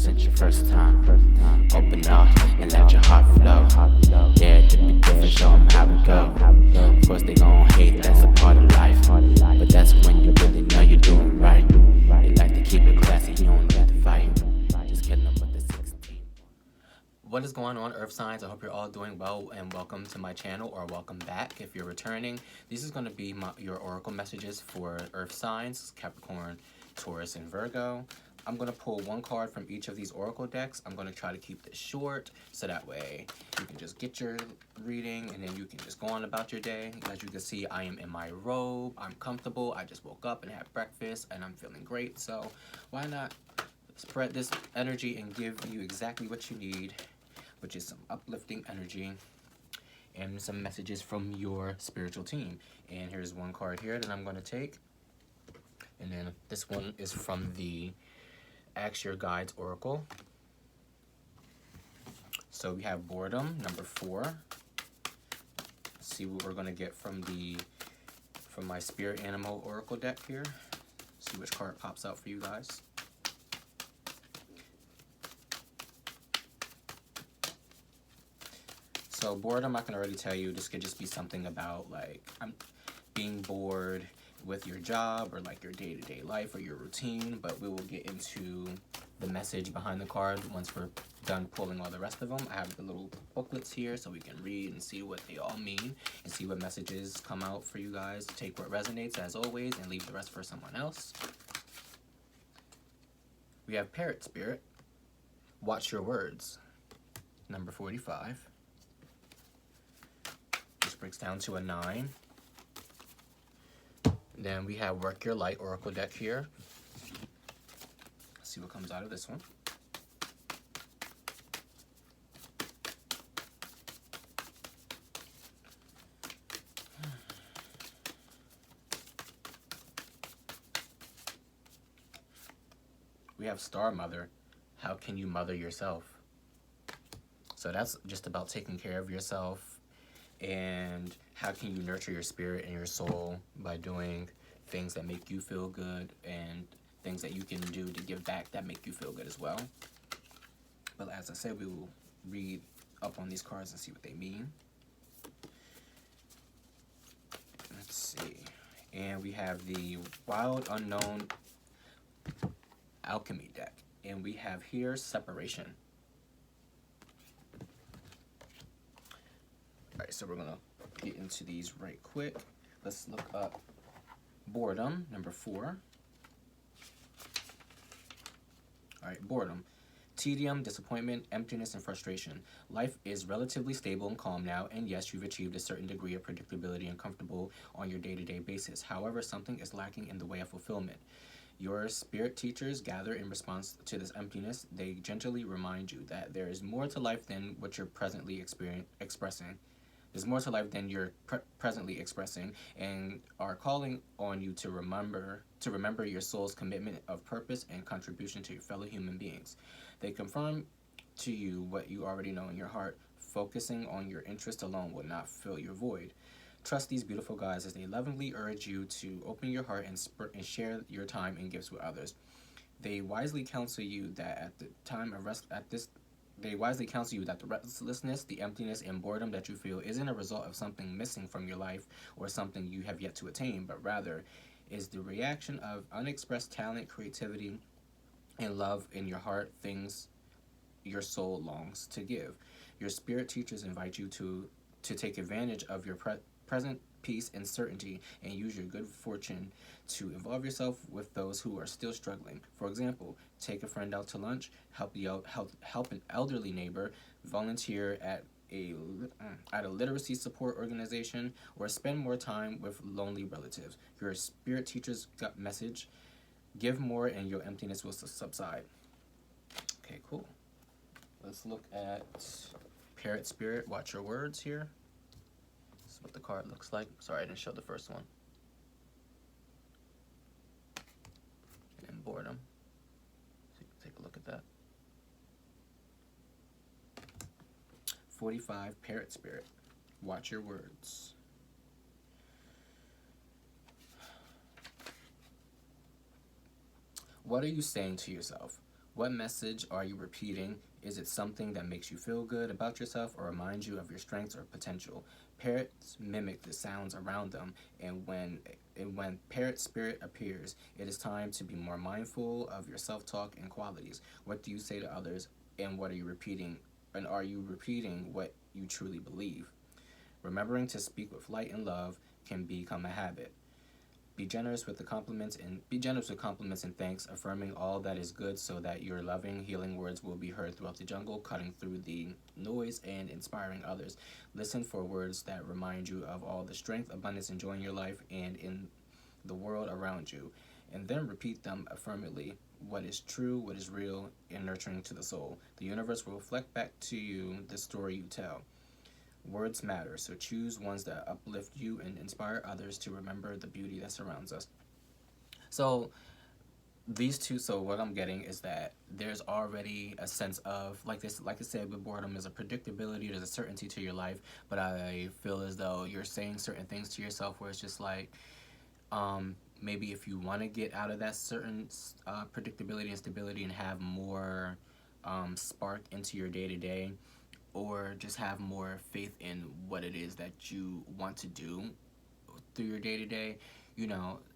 since your first time. Open up and let your heart flow. Dare to be different, show them how it go. Of course they gon' hate, that's a part of life. But that's when you really know you're doing right. They like to keep it classy, you don't need to fight. Just kidding them with the 16. What is going on, Earth signs? I hope you're all doing well, and welcome to my channel, or welcome back if you're returning. This is going to be your oracle messages for Earth signs, Capricorn, Taurus, and Virgo. I'm going to pull one card from each of these oracle decks. I'm going to try to keep this short, so that way you can just get your reading, and then you can just go on about your day. As you can see, I am in my robe. I'm comfortable. I just woke up and had breakfast, and I'm feeling great. So why not spread this energy and give you exactly what you need, which is some uplifting energy and some messages from your spiritual team. And here's one card here that I'm going to take. And then this one is from the Ask Your Guides Oracle. So we have boredom, number 4. Let's see what we're going to get from my spirit animal oracle deck here. See which card pops out for you guys. So boredom, I can already tell you, this could just be something about like I'm being bored with your job or like your day-to-day life or your routine, but we will get into the message behind the card once we're done pulling all the rest of them. I have the little booklets here so we can read and see what they all mean and see what messages come out for you guys. Take what resonates as always and leave the rest for someone else. We have Parrot Spirit. Watch your words. Number 45. This breaks down to a 9. Then we have Work Your Light Oracle deck here. Let's see what comes out of this one. We have Star Mother. How can you mother yourself? So that's just about taking care of yourself. And how can you nurture your spirit and your soul by doing things that make you feel good and things that you can do to give back that make you feel good as well. But as I said, we will read up on these cards and see what they mean. Let's see. And we have the Wild Unknown Alchemy deck. And we have here Separation. Alright, so we're going to get into these right quick. Let's look up boredom, number 4. Alright, boredom. Tedium, disappointment, emptiness, and frustration. Life is relatively stable and calm now, and yes, you've achieved a certain degree of predictability and comfortable on your day-to-day basis. However, something is lacking in the way of fulfillment. Your spirit teachers gather in response to this emptiness. They gently remind you that there is more to life than what you're presently expressing. There's more to life than you're presently expressing, and are calling on you to remember your soul's commitment of purpose and contribution to your fellow human beings. They confirm to you what you already know in your heart. Focusing on your interest alone will not fill your void. Trust these beautiful guides as they lovingly urge you to open your heart and share your time and gifts with others. They wisely counsel you that at the time of They wisely counsel you that the restlessness, the emptiness, and boredom that you feel isn't a result of something missing from your life or something you have yet to attain, but rather is the reaction of unexpressed talent, creativity, and love in your heart, things your soul longs to give. Your spirit teachers invite you to take advantage of your present peace and certainty and use your good fortune to involve yourself with those who are still struggling. For example, take a friend out to lunch, help an elderly neighbor, volunteer at a literacy support organization, or spend more time with lonely relatives. Your spirit teacher's gut message: give more and your emptiness will subside. Okay, cool. Let's look at Parrot Spirit. Watch your words here. This is what the card looks like. Sorry, I didn't show the first one. And boredom. So you can take a look at that. 45, Parrot Spirit. Watch your words. What are you saying to yourself? What message are you repeating? Is it something that makes you feel good about yourself or reminds you of your strengths or potential? Parrots mimic the sounds around them, and when parrot spirit appears, it is time to be more mindful of your self-talk and qualities. What do you say to others, and what are you repeating? And are you repeating what you truly believe? Remembering to speak with light and love can become a habit. Be generous with compliments and thanks, affirming all that is good so that your loving, healing words will be heard throughout the jungle, cutting through the noise and inspiring others. Listen for words that remind you of all the strength, abundance, and joy in your life and in the world around you, and then repeat them affirmatively. What is true, what is real, and nurturing to the soul. The universe will reflect back to you the story you tell. Words matter, so choose ones that uplift you and inspire others to remember the beauty that surrounds us. So these two, so what I'm getting is that there's already a sense of, like this, like I said, with boredom is a predictability, there's a certainty to your life, but I feel as though you're saying certain things to yourself where it's just like, maybe if you want to get out of that certain predictability and stability and have more spark into your day-to-day, or just have more faith in what it is that you want to do through your day-to-day,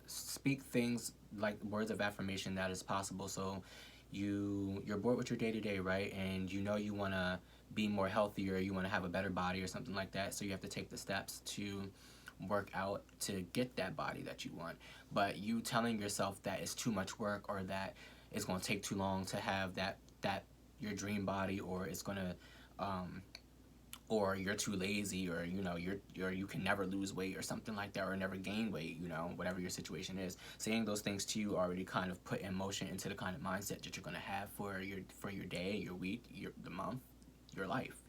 speak things like words of affirmation that is possible. So you're bored with your day-to-day, right? And you want to be more healthier, you want to have a better body or something like that, so you have to take the steps to work out to get that body that you want. But you telling yourself that it's too much work, or that it's going to take too long to have that your dream body, or it's going to or you're too lazy, or you can never lose weight or something like that, or never gain weight, whatever your situation is. Saying those things to you already kind of put in motion into the kind of mindset that you're going to have for your day, your week, the month, your life.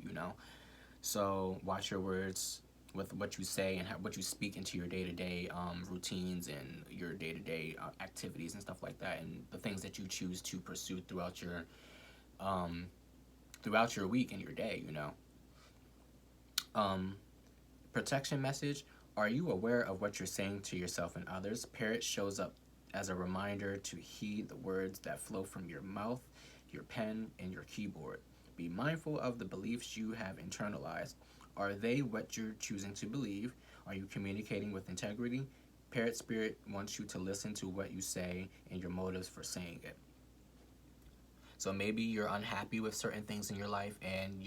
So watch your words with what you say and what you speak into your day-to-day routines and your day-to-day activities and stuff like that, and the things that you choose to pursue throughout your week and your day. Protection message: are you aware of what you're saying to yourself and others? Parrot shows up as a reminder to heed the words that flow from your mouth, your pen, and your keyboard. Be mindful of the beliefs you have internalized. Are they what you're choosing to believe? Are you communicating with integrity? Parrot spirit wants you to listen to what you say and your motives for saying it. So maybe you're unhappy with certain things in your life, and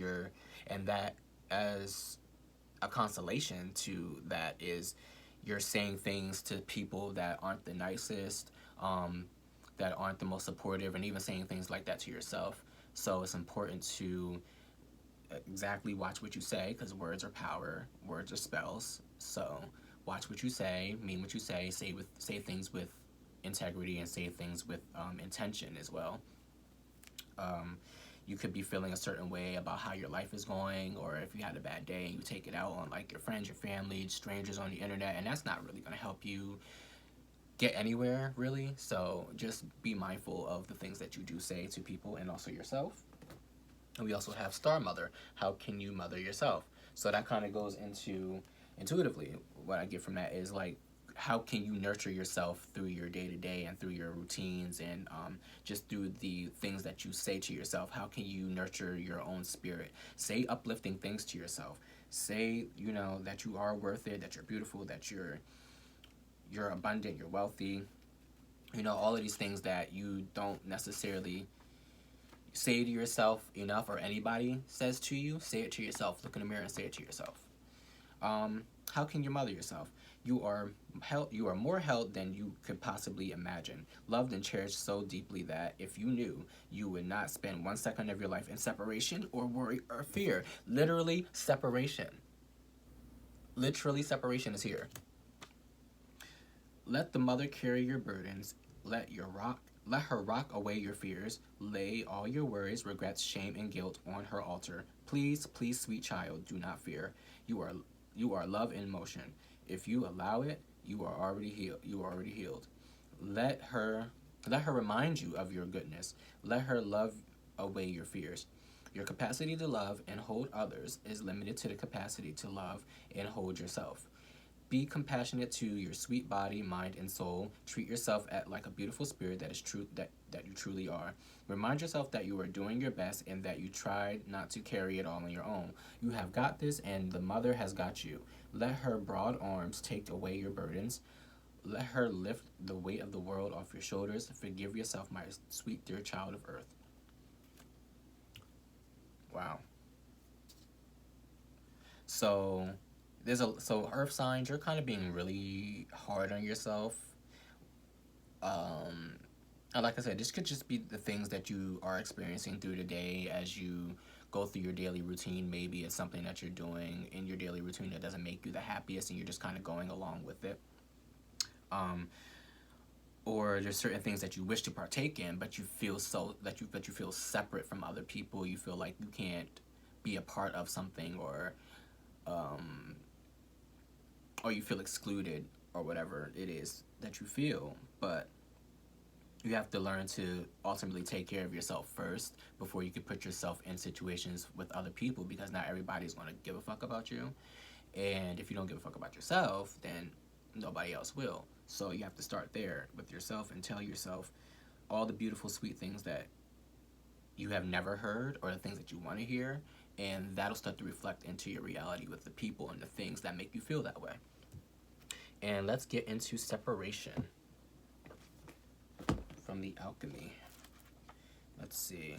that, as a consolation to that, is you're saying things to people that aren't the nicest, that aren't the most supportive, and even saying things like that to yourself. So it's important to exactly watch what you say, because words are power, words are spells. So watch what you say, mean what you say things with integrity, and say things with intention as well. You could be feeling a certain way about how your life is going, or if you had a bad day and you take it out on like your friends, your family, strangers on the internet, and that's not really going to help you get anywhere, really. So just be mindful of the things that you do say to people and also yourself. And we also have Star Mother. How can you mother yourself? So that kind of goes into, intuitively, what I get from that is like, how can you nurture yourself through your day-to-day and through your routines, and just through the things that you say to yourself? How can you nurture your own spirit? Say uplifting things to yourself. Say, that you are worth it, that you're beautiful, that you're abundant, you're wealthy. All of these things that you don't necessarily say to yourself enough, or anybody says to you. Say it to yourself. Look in the mirror and say it to yourself. How can you mother yourself? You are more held than you could possibly imagine, loved and cherished so deeply that if you knew, you would not spend 1 second of your life in separation or worry or fear. Literally separation is here. Let the mother carry your burdens. Let her rock away your fears. Lay all your worries, regrets, shame, and guilt on her altar. Please, please, sweet child, do not fear. You are love in motion. If you allow it, you are already healed. Let her remind you of your goodness. Let her love away your fears. Your capacity to love and hold others is limited to the capacity to love and hold yourself. Be compassionate to your sweet body, mind, and soul. Treat yourself like a beautiful spirit that is true, that you truly are. Remind yourself that you are doing your best and that you tried not to carry it all on your own. You have got this, and the mother has got you. Let her broad arms take away your burdens. Let her lift the weight of the world off your shoulders. Forgive yourself, my sweet dear child of earth. Wow. So earth signs, you're kind of being really hard on yourself. And like I said, this could just be the things that you are experiencing through the day as you go through your daily routine. Maybe it's something that you're doing in your daily routine that doesn't make you the happiest, and you're just kind of going along with it. Or there's certain things that you wish to partake in, but you feel you feel separate from other people. You feel like you can't be a part of something, or you feel excluded, or whatever it is that you feel. But you have to learn to ultimately take care of yourself first before you can put yourself in situations with other people, because not everybody's going to give a fuck about you. And if you don't give a fuck about yourself, then nobody else will. So you have to start there with yourself and tell yourself all the beautiful, sweet things that you have never heard, or the things that you want to hear, and that'll start to reflect into your reality with the people and the things that make you feel that way. And let's get into separation from the Alchemy. Let's see.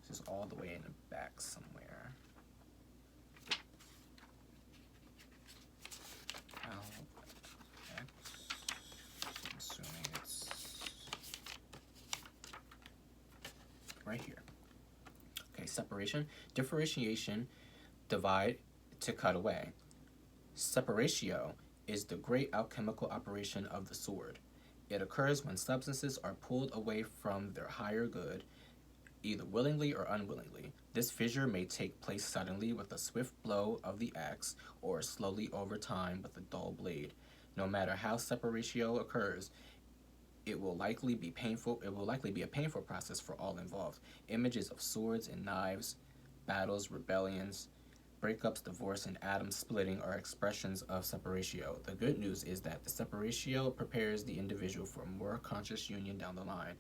This is all the way in the back somewhere. I'm assuming it's right here. Okay, separation. Differentiation, divide to cut away. Separatio is the great alchemical operation of the sword. It occurs when substances are pulled away from their higher good, either willingly or unwillingly. This fissure may take place suddenly with a swift blow of the axe, or slowly over time with a dull blade. No matter how separatio occurs, it will likely be painful. It will likely be a painful process for all involved. Images of swords and knives, battles, rebellions, breakups, divorce, and atom splitting are expressions of separatio. The good news is that the separatio prepares the individual for a more conscious union down the line.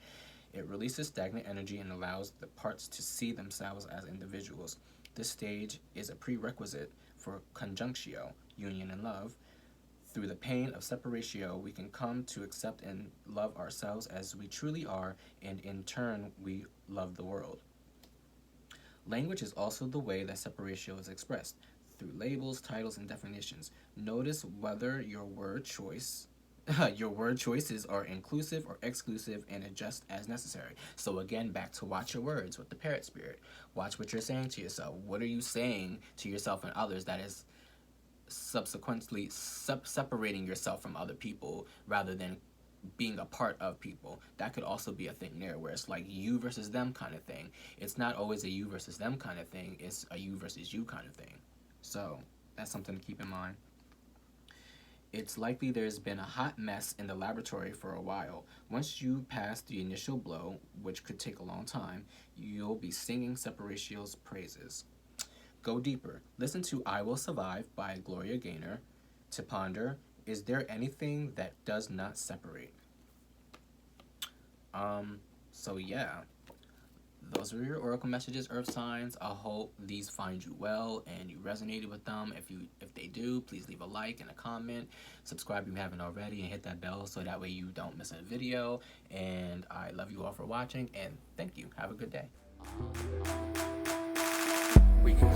It releases stagnant energy and allows the parts to see themselves as individuals. This stage is a prerequisite for conjunctio, union and love. Through the pain of separatio, we can come to accept and love ourselves as we truly are, and in turn, we love the world. Language is also the way that separatio is expressed, through labels, titles, and definitions. Notice whether your word choices are inclusive or exclusive, and adjust as necessary. So again, back to watch your words with the parrot spirit. Watch what you're saying to yourself. What are you saying to yourself and others that is subsequently separating yourself from other people rather than being a part of people? That could also be a thing there, where it's like you versus them kind of thing. It's not always a you versus them kind of thing. It's a you versus you kind of thing. So that's something to keep in mind. It's likely there's been a hot mess in the laboratory for a while. Once you pass the initial blow, which could take a long time, you'll be singing separatio's praises. Go deeper. Listen to I Will Survive by Gloria Gaynor to ponder, is there anything that does not separate? So yeah, those were your oracle messages, earth signs. I hope these find you well and you resonated with them. If they do, please leave a like and a comment. Subscribe if you haven't already, and hit that bell so that way you don't miss a video. And I love you all for watching, and thank you. Have a good day. We can